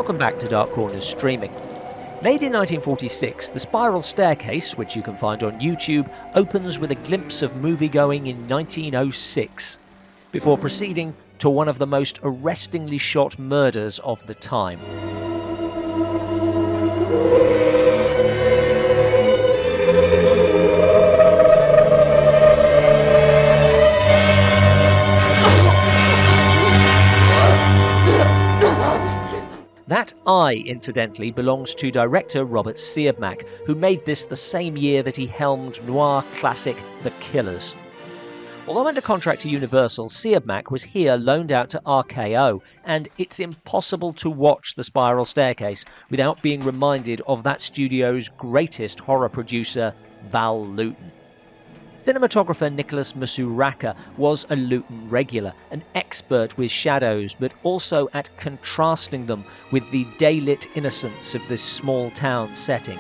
Welcome back to Dark Corners Streaming. Made in 1946, The Spiral Staircase, which you can find on YouTube, opens with a glimpse of moviegoing in 1906, before proceeding to one of the most arrestingly shot murders of the time. That eye, incidentally, belongs to director Robert Siodmak, who made this the same year that he helmed noir classic The Killers. Although under contract to Universal, Siodmak was here loaned out to RKO, and it's impossible to watch The Spiral Staircase without being reminded of that studio's greatest horror producer, Val Lewton. Cinematographer Nicholas Masuraka was a Lewton regular, an expert with shadows, but also at contrasting them with the daylit innocence of this small town setting.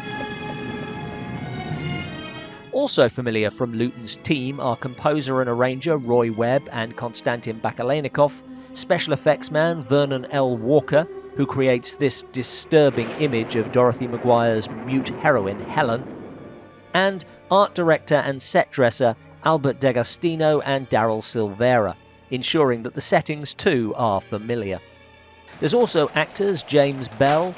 Also familiar from Lewton's team are composer and arranger Roy Webb and Konstantin Bakalennikov, special effects man Vernon L. Walker, who creates this disturbing image of Dorothy Maguire's mute heroine Helen, and art director and set dresser Albert D'Agostino and Daryl Silvera, ensuring that the settings too are familiar. There's also actors James Bell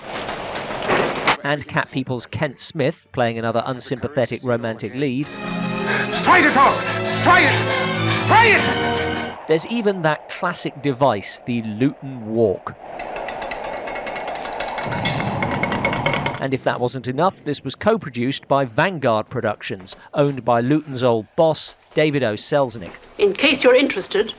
and Cat People's Kent Smith playing another unsympathetic romantic lead. Try to talk! Try it! Try it! There's even that classic device, the Lewton walk. And if that wasn't enough, this was co-produced by Vanguard Productions, owned by Lewton's old boss, David O. Selznick. In case you're interested,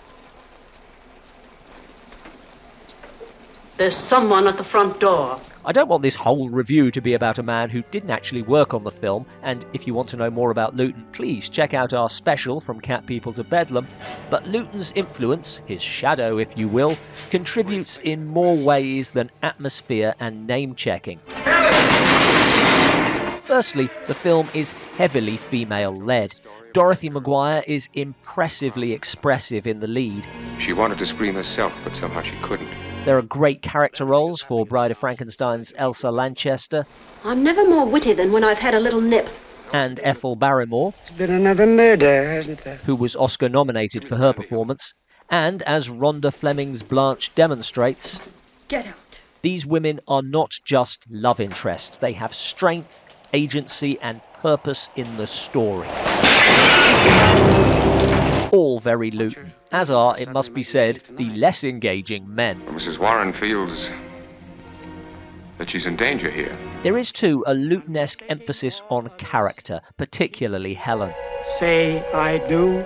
there's someone at the front door. I don't want this whole review to be about a man who didn't actually work on the film, and if you want to know more about Lewton, please check out our special From Cat People to Bedlam, but Lewton's influence, his shadow if you will, contributes in more ways than atmosphere and name-checking. Firstly, the film is heavily female-led. Dorothy Maguire is impressively expressive in the lead. She wanted to scream herself, but somehow she couldn't. There are great character roles for Bride of Frankenstein's Elsa Lanchester. I'm never more witty than when I've had a little nip. And Ethel Barrymore. It's been another murder, hasn't there? Who was Oscar nominated for her performance. And as Rhonda Fleming's Blanche demonstrates, Get out. These women are not just love interests. They have strength, agency and purpose in the story. All very Lewton, as are, it must be said, the less engaging men. Well, Mrs. Warren feels that she's in danger here. There is too a Lewton-esque emphasis on character, particularly Helen. Say I do.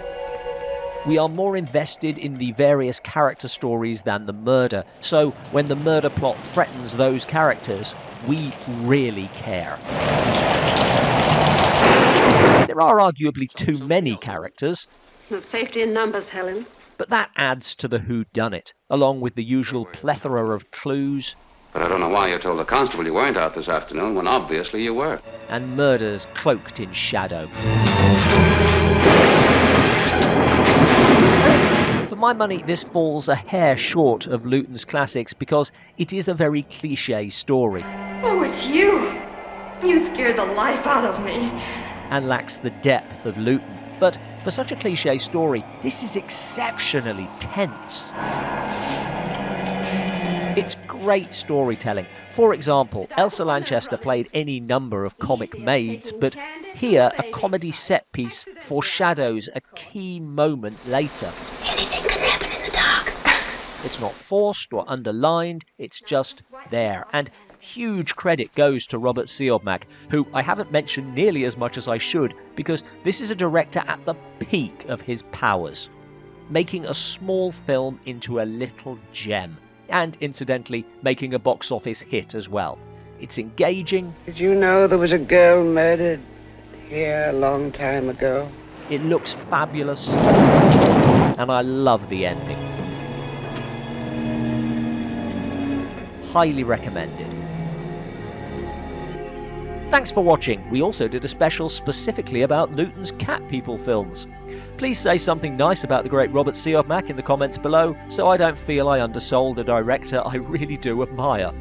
We are more invested in the various character stories than the murder, so when the murder plot threatens those characters, we really care. There are arguably too many characters. There's safety in numbers, Helen. But that adds to the whodunit, along with the usual plethora of clues. But I don't know why you told the constable you weren't out this afternoon, when obviously you were. And murders cloaked in shadow. For my money, this falls a hair short of Lewton's classics because it is a very cliché story. Oh, it's you! You scared the life out of me. And lacks the depth of Lewton. But for such a cliché story, this is exceptionally tense. It's great storytelling. For example, Elsa Lanchester played any number of comic maids, but here a comedy set piece foreshadows a key moment later. Anything can happen in the dark. It's not forced or underlined, it's just there. And huge credit goes to Robert Siodmak, who I haven't mentioned nearly as much as I should, because this is a director at the peak of his powers, making a small film into a little gem, and incidentally making a box office hit as well. It's engaging. Did you know there was a girl murdered here a long time ago? It looks fabulous, and I love the ending. Highly recommended. Thanks for watching. We also did a special specifically about Lewton's Cat People films. Please say something nice about the great Robert Siodmak in the comments below, so I don't feel I undersold a director I really do admire.